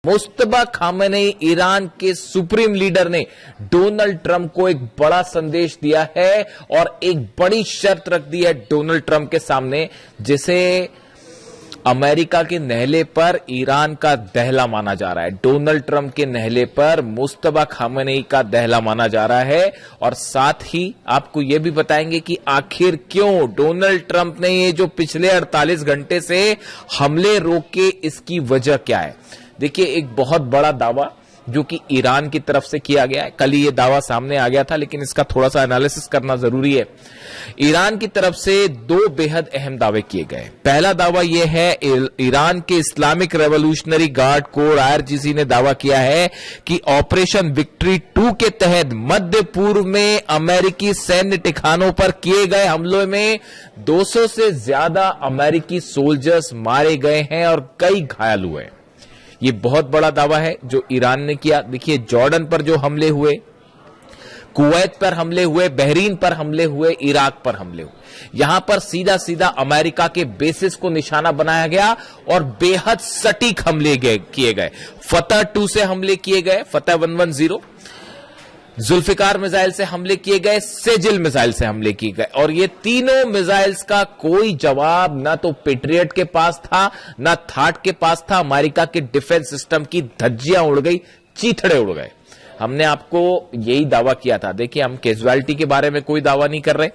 मुस्तबा Khamenei Iran के supreme leader ने Donald Trump को एक बड़ा संदेश दिया है और एक बड़ी शर्त रख दी है डोनाल्ड ट्रंप के सामने, जिसे अमेरिका के नहले पर ईरान का दहला माना जा रहा है। डोनाल्ड ट्रंप के नहले पर मुस्तबा खामेनेई का दहला माना जा रहा है और साथ ही आपको यह भी बताएंगे कि आखिर क्यों डोनाल्ड ट्रंप ने ये जो पिछले 48 घंटे से हमले रोके, इसकी वजह क्या है। देखिए, एक बहुत बड़ा दावा जो कि ईरान की तरफ से किया गया है। कल ही ये दावा सामने आ गया था, लेकिन इसका थोड़ा सा एनालिसिस करना जरूरी है। ईरान की तरफ से दो बेहद अहम दावे किए गए। पहला दावा यह है, ईरान के Islamic revolutionary guard core IRGC ने दावा किया है कि ऑपरेशन विक्ट्री 2 के तहत मध्य पूर्व में अमेरिकी सैन्य ठिकानों पर किए गए हमलों में 200 से ज्यादा अमेरिकी सोल्जर्स मारे गए हैं और कई घायल हुए हैं। ये बहुत बड़ा दावा है जो ईरान ने किया। देखिए, जॉर्डन पर जो हमले हुए, कुवैत पर हमले हुए, बहरीन पर हमले हुए, इराक पर हमले हुए, यहां पर सीधा सीधा अमेरिका के बेसिस को निशाना बनाया गया और बेहद सटीक हमले किए गए। फतह 2 से हमले किए गए, फतह 110, जुल्फिकार मिसाइल से हमले किए गए, सेजिल मिसाइल से हमले किए गए और ये तीनों मिसाइल्स का कोई जवाब ना तो पेट्रियट के पास था, ना थाट के पास था। अमेरिका के डिफेंस सिस्टम की धज्जियां उड़ गई, चीथड़े उड़ गए। हमने आपको यही दावा किया था। देखिए, हम कैजुअलिटी के बारे में कोई दावा नहीं कर रहे,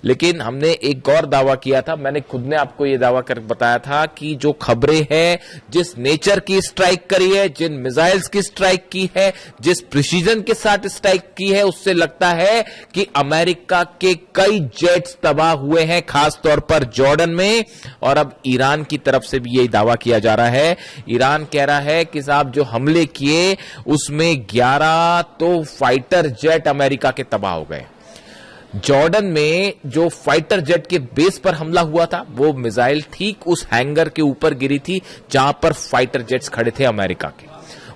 लेकिन हमने एक और दावा किया था। मैंने खुद ने आपको यह दावा कर बताया था कि जो खबरें हैं, जिस नेचर की स्ट्राइक करी है, जिन मिसाइल्स की स्ट्राइक की है, जिस प्रिसीजन के साथ स्ट्राइक की है, उससे लगता है कि अमेरिका के कई जेट्स तबाह हुए हैं, खासतौर पर जॉर्डन में। और अब ईरान की तरफ से भी यही दावा किया जा रहा है। ईरान कह रहा है कि साहब, जो हमले किए उसमें 11 तो फाइटर जेट अमेरिका के तबाह हो गए। जॉर्डन में जो फाइटर जेट के बेस पर हमला हुआ था, वो मिसाइल ठीक उस हैंगर के ऊपर गिरी थी जहां पर फाइटर जेट्स खड़े थे अमेरिका के,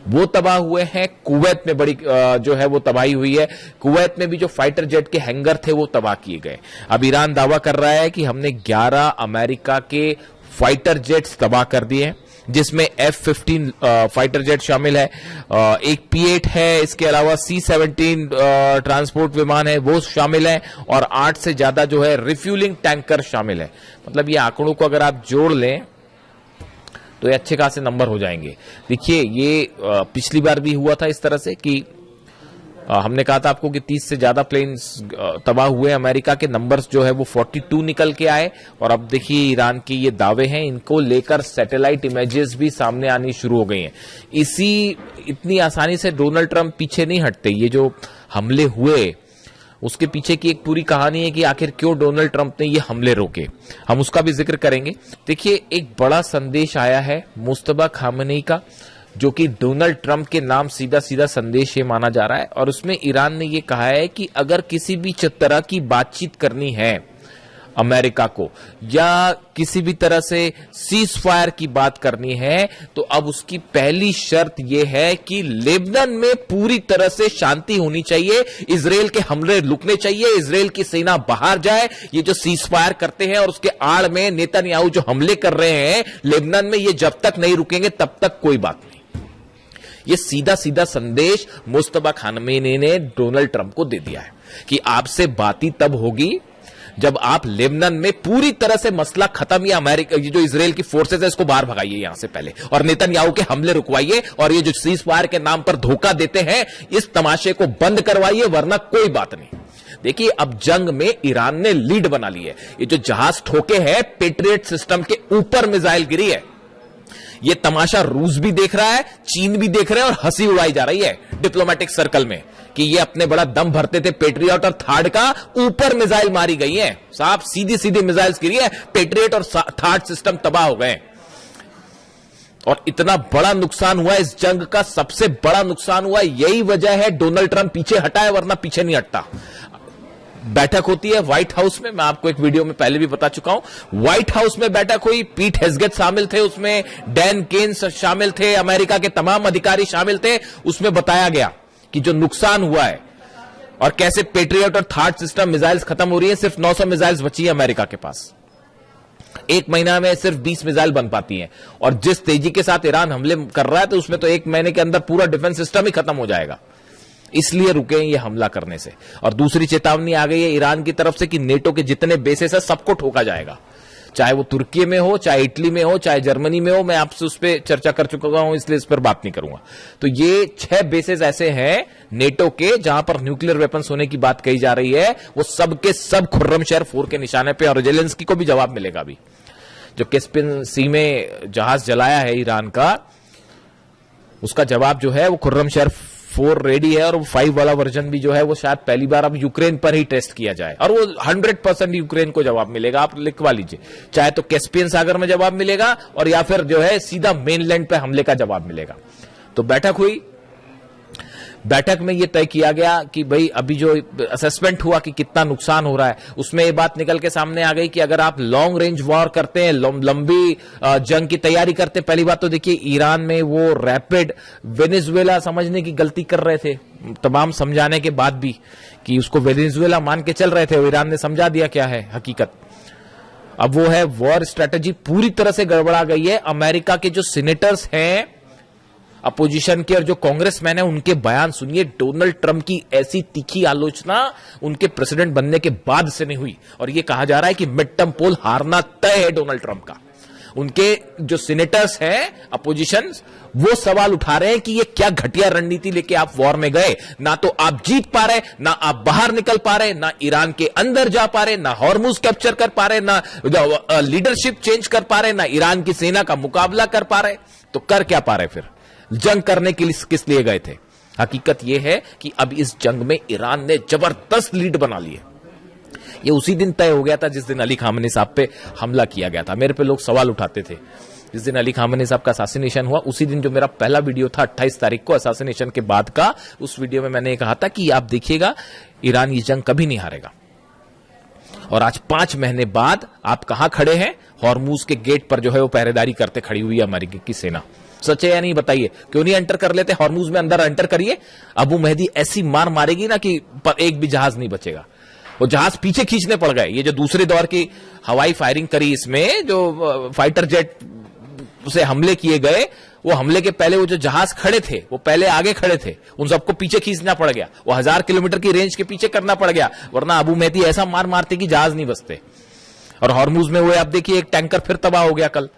वो तबाह हुए हैं। कुवैत में बड़ी जो है वो तबाही हुई है। कुवैत में भी जो फाइटर जेट के हैंगर थे वो तबाह किए गए। अब ईरान दावा कर रहा है कि हमने 11 अमेरिका के फाइटर जेट्स तबाह कर दिए हैं, जिसमें F-15 फाइटर जेट शामिल है, एक P-8 है, इसके अलावा C-17 ट्रांसपोर्ट विमान है, वो शामिल है और 8 से ज्यादा जो है रिफ्यूलिंग टैंकर शामिल है। मतलब ये आंकड़ों को अगर आप जोड़ लें तो ये अच्छे खासे नंबर हो जाएंगे। देखिए, ये पिछली बार भी हुआ था इस तरह से कि हमने कहा था आपको कि 30 से ज्यादा प्लेन्स तबाह हुए। अमेरिका के नंबर्स जो है वो 42 निकल के आए और अब देखिए ईरान के ये दावे हैं, इनको लेकर सैटेलाइट इमेजेस भी सामने आनी शुरू हो गई हैं। इतनी आसानी से डोनाल्ड ट्रंप पीछे नहीं हटते। ये जो हमले हुए उसके पीछे की एक पूरी कहानी है कि आखिर क्यों डोनाल्ड ट्रंप ने ये हमले रोके, हम उसका भी जिक्र करेंगे। देखिए, एक बड़ा संदेश आया है मुस्तबा खामेनेई का, जो कि डोनाल्ड ट्रंप के नाम सीधा सीधा संदेश ये माना जा रहा है और उसमें ईरान ने ये कहा है कि अगर किसी भी तरह की बातचीत करनी है अमेरिका को, या किसी भी तरह से सीज फायर की बात करनी है, तो अब उसकी पहली शर्त यह है कि लेबनान में पूरी तरह से शांति होनी चाहिए, इजराइल के हमले रुकने चाहिए, इजराइल की सेना बाहर जाए। ये जो सीज फायर करते हैं और उसके आड़ में नेतन्याहू जो हमले कर रहे हैं लेबनान में, ये जब तक नहीं रुकेंगे तब तक कोई बात नहीं। ये सीधा सीधा संदेश मुस्तबा खामेनेई ने डोनाल्ड ट्रंप को दे दिया है कि आपसे बात ही तब होगी जब आप लेबनान में पूरी तरह से मसला खत्म, या अमेरिका ये जो इजराइल की फोर्सेस है इसको बाहर भगाइए यहां से पहले, और नेतन्याहू के हमले रुकवाइए, और ये जो सीज फायर के नाम पर धोखा देते हैं इस तमाशे को बंद करवाइए, वरना कोई बात नहीं। देखिए, अब जंग में ईरान ने लीड बना ली है। ये जो जहाज ठोके हैं, पेट्रियट सिस्टम के ऊपर मिसाइल गिरी है। ये तमाशा रूस भी देख रहा है, चीन भी देख रहे हैं और हंसी उड़ाई जा रही है डिप्लोमेटिक सर्कल में कि ये अपने बड़ा दम भरते थे पेट्रियट और थार्ड का, ऊपर मिसाइल मारी गई है साहब, सीधी सीधी मिसाइल्स गिरी है, पेट्रियट और थार्ड सिस्टम तबाह हो गए और इतना बड़ा नुकसान हुआ। इस जंग का सबसे बड़ा नुकसान हुआ, यही वजह है डोनाल्ड ट्रंप पीछे हटा है, वरना पीछे नहीं हटता। बैठक होती है व्हाइट हाउस में, मैं आपको एक वीडियो में पहले भी बता चुका हूं। व्हाइट हाउस में बैठक हुई, पीट हेग्सेट शामिल थे उसमें, डैन केन्स शामिल थे, अमेरिका के तमाम अधिकारी शामिल थे। उसमें बताया गया कि जो नुकसान हुआ है और कैसे पेट्रियट और थार्ड सिस्टम मिसाइल्स खत्म हो रही है, सिर्फ 900 मिसाइल्स बची है अमेरिका के पास। एक महीना में सिर्फ 20 मिसाइल बन पाती हैं, और जिस तेजी के साथ ईरान हमले कर रहा है तो उसमें तो एक महीने के अंदर पूरा डिफेंस सिस्टम ही खत्म हो जाएगा। इसलिए रुके ये हमला करने से। और दूसरी चेतावनी आ गई है ईरान की तरफ से कि नेटो के जितने बेसेस है सबको ठोका जाएगा, चाहे वो तुर्की में हो, चाहे इटली में हो, चाहे जर्मनी में हो। मैं आपसे उस पर चर्चा कर चुका हूं, इसलिए इस पर बात नहीं करूंगा। तो ये 6 बेसेस ऐसे हैं नेटो के जहां पर न्यूक्लियर वेपन्स होने की बात कही जा रही है। वो सब के सब खुर्रमशहर 4 के निशाने पे, और जेलेंस्की को भी जवाब मिलेगा। अभी जो कैस्पियन सी में जहाज जलाया है ईरान का, उसका जवाब जो है वो खुर्रमशहर 4 रेडी है, और वो 5 वाला वर्जन भी जो है वो शायद पहली बार अब यूक्रेन पर ही टेस्ट किया जाए, और वो 100% यूक्रेन को जवाब मिलेगा। आप लिखवा लीजिए, चाहे तो कैस्पियन सागर में जवाब मिलेगा, और या फिर जो है सीधा मेनलैंड पे हमले का जवाब मिलेगा। तो बैठक हुई, बैठक में यह तय किया गया कि भाई अभी जो असेसमेंट हुआ कि कितना नुकसान हो रहा है, उसमें यह बात निकल के सामने आ गई कि अगर आप लॉन्ग रेंज वॉर करते हैं, लंबी जंग की तैयारी करते हैं, पहली बात तो देखिए ईरान में वो रैपिड वेनेजुएला समझने की गलती कर रहे थे, तमाम समझाने के बाद भी कि उसको वेनेजुएला मान के चल रहे थे। वो ईरान ने समझा दिया क्या है हकीकत। अब वो है वॉर स्ट्रेटेजी पूरी तरह से गड़बड़ा गई है। अमेरिका के जो सीनेटर्स हैं अपोजिशन के और जो कांग्रेसमैन है, उनके बयान सुनिए। डोनाल्ड ट्रंप की ऐसी तीखी आलोचना उनके प्रेसिडेंट बनने के बाद से नहीं हुई, और यह कहा जा रहा है कि मिड टर्म पोल हारना तय है डोनाल्ड ट्रंप का। उनके जो सीनेटर्स हैं अपोजिशन, वो सवाल उठा रहे हैं कि ये क्या घटिया रणनीति लेके आप वॉर में गए। ना तो आप जीत पा रहे, ना आप बाहर निकल पा रहे, ना ईरान के अंदर जा पा रहे, ना हॉर्मुज कैप्चर कर पा रहे, ना लीडरशिप चेंज कर पा रहे, ना ईरान की सेना का मुकाबला कर पा रहे। तो कर क्या पा रहे, फिर जंग करने के लिए किस लिए गए थे? हकीकत यह है कि अब इस जंग में ईरान ने जबरदस्त लीड बना ली है। ये उसी दिन तय हो गया था जिस दिन अली खामेनी साहब पे हमला किया गया था। मेरे पे लोग सवाल उठाते थे जिस दिन अली खामेनी साहब का असैसिनेशन हुआ, उसी दिन जो मेरा पहला वीडियो था 28 तारीख को असैसिनेशन के बाद का, उस वीडियो में मैंने कहा था कि आप देखिएगा ईरान ये जंग कभी नहीं हारेगा। और आज 5 महीने बाद आप कहां खड़े हैं? हॉर्मुज के गेट पर जो है वो पहरेदारी करते खड़ी हुई है अमेरिका की सेना। सच है या नहीं बताइए? क्यों नहीं एंटर कर लेते हॉर्मुज में? अंदर एंटर करिए। अबू मेहदी ऐसी मार मारेगी ना कि एक भी जहाज नहीं बचेगा। वो जहाज पीछे खींचने पड़ गए। ये जो दूसरे दौर की हवाई फायरिंग करी, इसमें जो फाइटर जेट से हमले किए गए, वो हमले के पहले वो जो जहाज खड़े थे वो पहले आगे खड़े थे, उन सबको पीछे खींचना पड़ गया। वो 1000 किलोमीटर की रेंज के पीछे करना पड़ गया, वरना अबू मेहदी ऐसा मार मारते कि जहाज नहीं बचते। और हॉर्मुज में वो आप देखिए एक टैंकर फिर तबाह हो गया, कल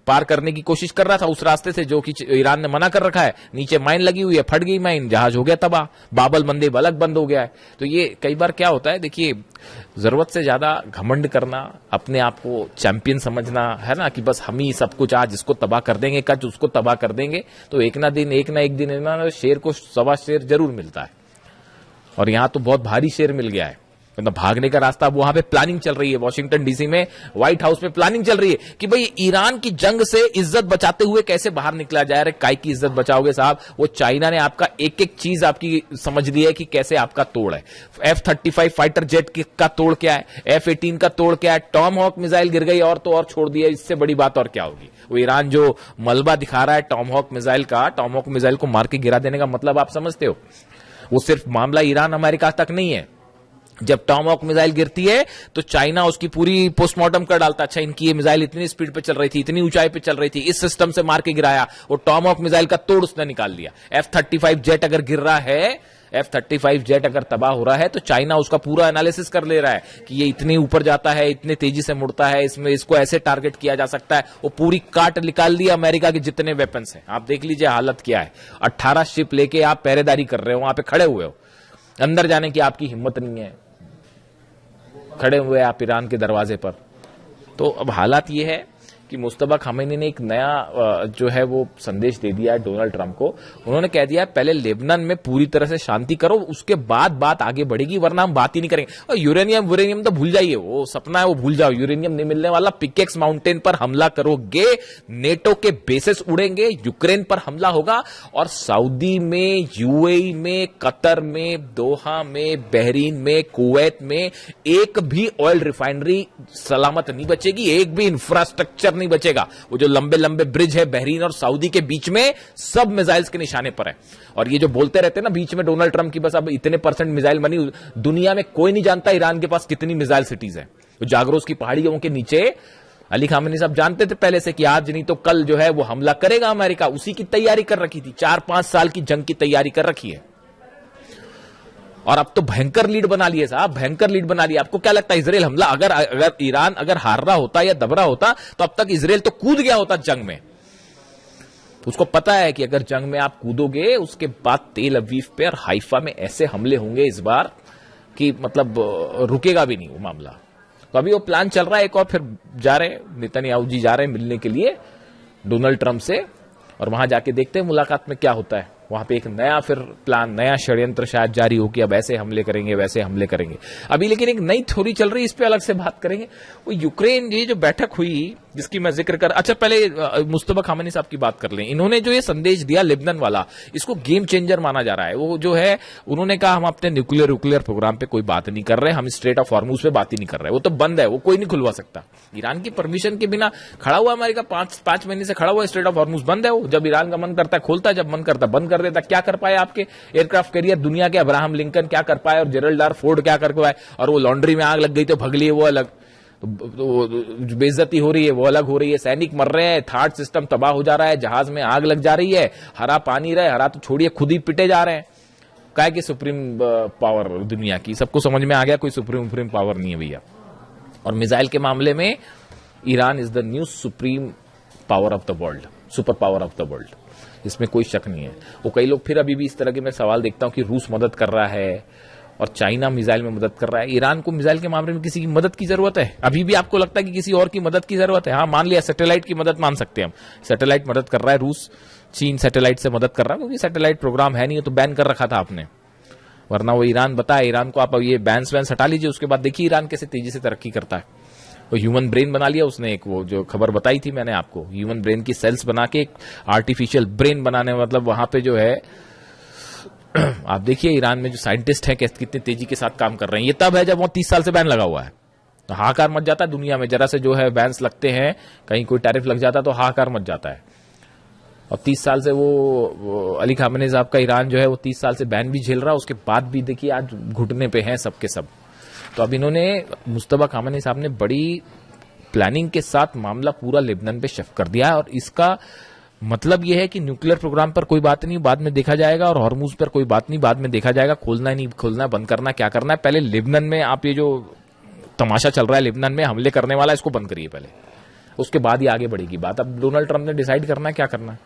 पार करने की कोशिश कर रहा था उस रास्ते से जो कि ईरान ने मना कर रखा है। नीचे माइन लगी हुई है, फट गई माइन, जहाज हो गया तबाह, बाबल मंदेब अलग बंद हो गया है। तो ये कई बार क्या होता है, देखिए जरूरत से ज्यादा घमंड करना, अपने आप को चैंपियन समझना है ना, कि बस हम ही सब कुछ आज इसको तबाह कर देंगे, कल उसको तबाह कर देंगे, तो एक ना एक दिन शेर को सवा शेर जरूर मिलता है। और यहां तो बहुत भारी शेर मिल गया है, मतलब भागने का रास्ता। अब वहां पे प्लानिंग चल रही है, वॉशिंगटन डीसी में व्हाइट हाउस में प्लानिंग चल रही है कि भाई ईरान की जंग से इज्जत बचाते हुए कैसे बाहर निकला जाए। अरे काय की इज्जत बचाओगे साहब? वो चाइना ने आपका एक एक चीज आपकी समझ ली है कि कैसे आपका तोड़ है। F-35 फाइटर जेट का तोड़ क्या है, F-18 का तोड़ क्या है, टॉम हॉक मिसाइल गिर गई और तो और छोड़ दिया। इससे बड़ी बात और क्या होगी? वो ईरान जो मलबा दिखा रहा है टॉम हॉक मिसाइल का, टॉम हॉक मिसाइल को मार के गिरा देने का मतलब आप समझते हो? वो सिर्फ मामला ईरान अमेरिका तक नहीं है। जब टॉम हॉक मिसाइल गिरती है तो चाइना उसकी पूरी पोस्टमार्टम कर डालता। अच्छा, इनकी ये मिसाइल इतनी स्पीड पे चल रही थी, इतनी ऊंचाई पे चल रही थी, इस सिस्टम से मार के गिराया। वो टॉम हॉक मिसाइल का तोड़ उसने निकाल लिया। F-35 जेट अगर गिर रहा है, F-35 जेट अगर तबाह हो रहा है, तो चाइना उसका पूरा एनालिसिस कर ले रहा है कि ये इतने ऊपर जाता है, इतने तेजी से मुड़ता है, इसमें इसको ऐसे टारगेट किया जा सकता है। वो पूरी काट निकाल दी अमेरिका के जितने वेपन्स हैं। आप देख लीजिए हालत क्या है। 18 शिप लेके आप पहरेदारी कर रहे हो, वहां पे खड़े हुए हो, अंदर जाने की आपकी हिम्मत नहीं है, खड़े हुए आप ईरान के दरवाजे पर। तो अब हालात ये है कि मुस्तफा खामेनी ने एक नया जो है वो संदेश दे दिया है डोनाल्ड ट्रंप को। उन्होंने कह दिया है पहले लेबनान में पूरी तरह से शांति करो, उसके बाद बात आगे बढ़ेगी, वरना हम बात ही नहीं करेंगे। और यूरेनियम तो भूल जाइए, वो सपना है, वो भूल जाओ, यूरेनियम नहीं मिलने वाला। पिकेक्स माउंटेन पर हमला करोगे, नेटो के बेसेस उड़ेंगे, यूक्रेन पर हमला होगा, और सऊदी में, यूएई में, कतर में, दोहा में, बहरीन में, कुवैत में एक भी ऑयल रिफाइनरी सलामत नहीं बचेगी, एक भी इंफ्रास्ट्रक्चर नहीं बचेगा। वो जो लंबे लंबे ब्रिज है बहरीन और सऊदी के बीच में, सब मिसाइल्स के निशाने पर है। और ये जो बोलते रहते हैं ना बीच में डोनाल्ड ट्रंप की बस अब इतने % मिसाइल बनी, दुनिया में कोई नहीं जानता ईरान के पास कितनी मिसाइल सिटीज है। तो जागरोस की पहाड़ियों के नीचे अली खामेनी साहब जानते थे पहले से कि आज नहीं तो कल जो है वो हमला करेगा अमेरिका, उसी की तैयारी कर रखी थी, 4-5 साल की जंग की तैयारी कर रखी है। और अब तो भयंकर लीड बना लिए साहब, भयंकर लीड बना लिया। आपको क्या लगता है इजराइल हमला अगर ईरान अगर हार रहा होता या दब रहा होता तो अब तक इजराइल तो कूद गया होता जंग में। उसको पता है कि अगर जंग में आप कूदोगे उसके बाद तेल अवीव पे और हाइफा में ऐसे हमले होंगे इस बार कि मतलब रुकेगा भी नहीं वो मामला। तो अभी वो प्लान चल रहा है एक और, फिर जा रहे नेतन्याहू जी जा रहे हैं मिलने के लिए डोनाल्ड ट्रंप से, और वहां जाके देखते हैं मुलाकात में क्या होता है। वहां पे एक नया फिर प्लान, नया षड्यंत्र शायद जारी हो कि अब ऐसे हमले करेंगे वैसे हमले करेंगे अभी। लेकिन एक नई थ्योरी चल रही है, इस पे अलग से बात करेंगे। वो यूक्रेन ये जो बैठक हुई जिसकी मैं जिक्र कर, अच्छा पहले मुस्तफा खामेनी साहब की बात कर लें। इन्होंने जो ये संदेश दिया लेबनान वाला, इसको गेम चेंजर माना जा रहा है। वो जो है उन्होंने कहा हम अपने न्यूक्लियर प्रोग्राम पे कोई बात नहीं कर रहे, हम स्ट्रेट ऑफ हॉर्मुज पे बात ही नहीं कर रहे, वो तो बंद है, वो कोई नहीं खुलवा सकता। ईरान की परमिशन के बिना खड़ा हुआ अमेरिका, 5 महीने से खड़ा हुआ, स्ट्रेट ऑफ हॉर्मुज बंद है। वो जब ईरान का मन करता है खोलता है, जब मन करता है बंद कर देता। क्या कर पाए आपके एयरक्राफ्ट कैरियर दुनिया के? अब्राहम लिंकन क्या कर पाए और जेरल्ड आर फोर्ड क्या कर पाए? और वो लॉन्ड्री में आग लग गई तो भग लिए, वो अलग। तो बेइज्जती हो रही है वो अलग हो रही है, सैनिक मर रहे हैं, थार्ड सिस्टम तबाह हो जा रहा है, जहाज में आग लग जा रही है, हरा पानी रहे, हरा तो छोड़िए खुद ही पिटे जा रहे हैं। क्या कि सुप्रीम पावर दुनिया की, सबको समझ में आ गया कोई सुप्रीम पावर नहीं है भैया। और मिसाइल के मामले में Iran is the new supreme power of the world, super power of the world, इसमें कोई शक नहीं है। वो कई लोग फिर अभी भी इस तरह के मैं सवाल देखता हूं कि रूस मदद कर रहा है और चाइना मिसाइल में मदद कर रहा है। ईरान को मिसाइल के मामले में किसी की मदद की जरूरत है? अभी भी आपको लगता है कि किसी और की मदद की जरूरत है? हाँ, मान लिया सैटेलाइट की मदद मान सकते हैं हम, सैटेलाइट मदद कर रहा है रूस, चीन सैटेलाइट से मदद कर रहा है, क्योंकि सैटेलाइट प्रोग्राम है नहीं तो बैन कर रखा था आपने, वरना वो ईरान बताया ईरान को आप ये बैन्स वैन हटा लीजिए, उसके बाद देखिए ईरान कैसे तेजी से तरक्की करता है। वो ह्यूमन ब्रेन बना लिया उसने, एक वो जो खबर बताई थी मैंने आपको, ह्यूमन ब्रेन की सेल्स बना के एक आर्टिफिशियल ब्रेन बनाने, मतलब वहां पे जो है आप देखिए ईरान में जो साइंटिस्ट हैं कितनी तेजी के साथ काम कर रहे हैं। ये तब है जब वो 30 साल से बैन लगा हुआ है, तो हाहाकार मच जाता है दुनिया में। जरा से जो है बैन्स लगते हैं, कहीं कोई टैरिफ लग जाता है तो हाहाकार मच जाता है। और 30 साल से वो अली खामेनी साहब का ईरान जो है वो 30 साल से बैन भी झेल रहा है, उसके बाद भी देखिए आज घुटने पे हैं सबके सब। तो अब इन्होंने मुस्तफा खामेनी साहब ने बड़ी प्लानिंग के साथ मामला पूरा लेबनान पे शिफ्ट कर दिया है, और इसका मतलब यह है कि न्यूक्लियर प्रोग्राम पर कोई बात नहीं बाद में देखा जाएगा, और हॉर्मुज पर कोई बात नहीं बाद में देखा जाएगा, खोलना है नहीं खोलना है, बंद करना क्या करना है, पहले लेबनान में आप ये जो तमाशा चल रहा है लेबनान में हमले करने वाला, इसको बंद करिए पहले, उसके बाद ही आगे बढ़ेगी बात। अब डोनाल्ड ट्रंप ने डिसाइड करना है क्या करना है,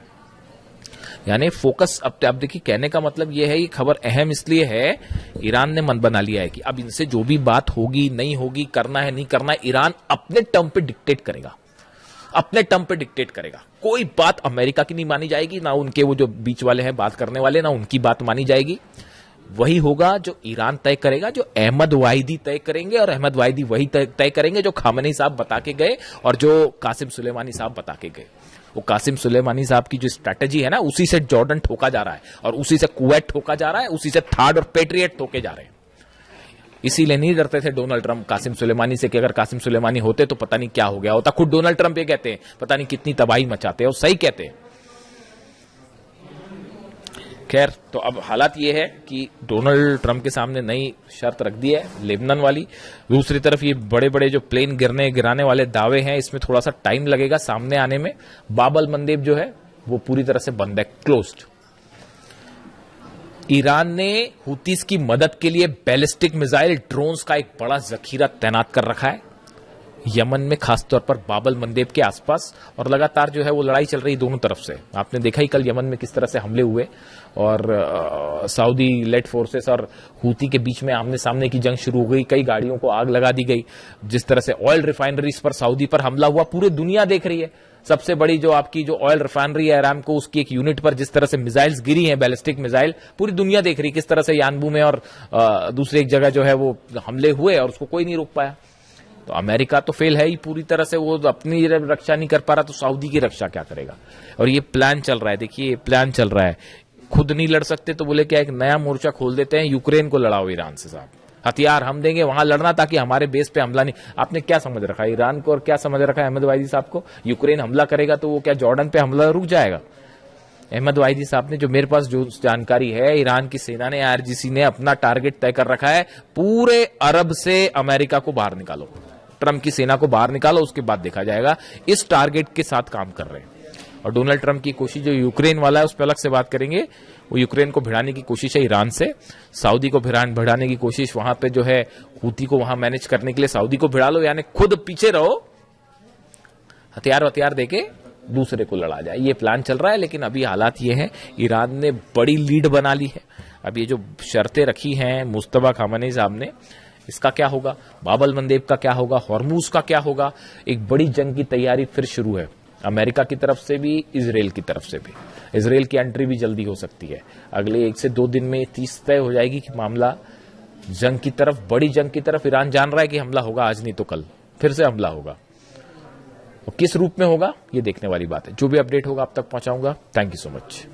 यानी फोकस। अब देखिए कहने का मतलब यह है, ये खबर अहम इसलिए है, ईरान ने मन बना लिया है कि अब इनसे जो भी बात होगी नहीं होगी, करना है नहीं करना है, ईरान अपने टर्म पे डिक्टेट करेगा, अपने टर्म पे डिक्टेट करेगा। कोई बात अमेरिका की नहीं मानी जाएगी, ना उनके वो जो बीच वाले हैं बात करने वाले, ना उनकी बात मानी जाएगी। वही होगा जो ईरान तय करेगा, जो अहमद वाहिदी तय करेंगे, और अहमद वाहिदी वही तय करेंगे जो खामेनी साहब बता के गए और जो कासिम सुलेमानी साहब बता के गए। वो कासिम सुलेमानी साहब की जो स्ट्रैटेजी है ना, उसी से जॉर्डन ठोका जा रहा है, और उसी से कुवैत ठोका जा रहा है, उसी से थार्ड और पेट्रियट ठोके जा रहे हैं। इसीलिए नहीं डरते थे डोनाल्ड ट्रंप कासिम सुलेमानी से कि अगर कासिम सुलेमानी होते तो पता नहीं क्या हो गया होता। खुद डोनाल्ड ट्रंप ये कहते हैं पता नहीं कितनी तबाही मचाते हैं, और सही कहते हैं। खैर, तो अब हालात ये है कि डोनाल्ड ट्रंप के सामने नई शर्त रख दी है लेबनान वाली। दूसरी तरफ ये बड़े बड़े जो प्लेन गिराने वाले दावे हैं, इसमें थोड़ा सा टाइम लगेगा सामने आने में। बाबल मंदेब जो है वो पूरी तरह से बंद है, क्लोज्ड। ईरान ने हुतीस की मदद के लिए बैलिस्टिक मिसाइल ड्रोन्स का एक बड़ा जखीरा तैनात कर रखा है यमन में, खासतौर पर बाबल मंदेब के आसपास। और लगातार जो है वो लड़ाई चल रही दोनों तरफ से। आपने देखा ही कल यमन में किस तरह से हमले हुए, और सऊदी लेड फोर्सेस और हूती के बीच में आमने सामने की जंग शुरू हो गई। कई गाड़ियों को आग लगा दी गई। जिस तरह से ऑयल रिफाइनरीज पर सऊदी पर हमला हुआ, पूरी दुनिया देख रही है। सबसे बड़ी जो आपकी जो ऑयल रिफाइनरी है अरामको, उसकी एक यूनिट पर जिस तरह से मिसाइल्स गिरी हैं, बैलिस्टिक मिसाइल, पूरी दुनिया देख रही है किस तरह से यानबू में और दूसरी एक जगह जो है वो हमले हुए, और उसको कोई नहीं रोक पाया। तो अमेरिका तो फेल है ही पूरी तरह से, वो अपनी रक्षा नहीं कर पा रहा, तो सऊदी की रक्षा क्या करेगा। और ये प्लान चल रहा है, देखिए प्लान चल रहा है। खुद नहीं लड़ सकते तो बोले क्या एक नया मोर्चा खोल देते हैं, यूक्रेन को लड़ाओ ईरान से साहब, हथियार हम देंगे वहां लड़ना, ताकि हमारे बेस पे हमला नहीं। आपने क्या समझ रखा है ईरान को, और क्या समझ रखा है अहमद वाहिदी साहब को? यूक्रेन हमला करेगा तो वो क्या जॉर्डन पे हमला रुक जाएगा? अहमद वाहिदी साहब ने, जो मेरे पास जो जानकारी है, ईरान की सेना ने, IRGC ने अपना टारगेट तय कर रखा है, पूरे अरब से अमेरिका को बाहर निकालो, ट्रंप की सेना को बाहर निकालो, उसके बाद देखा जाएगा। इस टारगेट के साथ काम कर रहे हैं। और डोनाल्ड ट्रंप की कोशिश जो यूक्रेन वाला है उस पर अलग से बात करेंगे। वो यूक्रेन को भिड़ाने की कोशिश है ईरान से, सऊदी को भिड़ाने की कोशिश वहां पे जो है हूती को वहां मैनेज करने के लिए सऊदी को भिड़ा लो, यानी खुद पीछे रहो, हथियार देके दूसरे को लड़ा जाए, ये प्लान चल रहा है। लेकिन अभी हालात ये है, ईरान ने बड़ी लीड बना ली है। अब ये जो शर्तें रखी हैं मुस्तफा खामेनी साहब ने, इसका क्या होगा, बाबल मंदेब का क्या होगा, हॉर्मूज का क्या होगा, एक बड़ी जंग की तैयारी फिर शुरू है अमेरिका की तरफ से भी, इजराइल की तरफ से भी। इजराइल की एंट्री भी जल्दी हो सकती है, अगले 1 से 2 दिन में 30 तय हो जाएगी कि मामला जंग की तरफ, बड़ी जंग की तरफ। ईरान जान रहा है कि हमला होगा, आज नहीं तो कल फिर से हमला होगा, और किस रूप में होगा ये देखने वाली बात है। जो भी अपडेट होगा आप तक पहुंचाऊंगा। Thank you so much.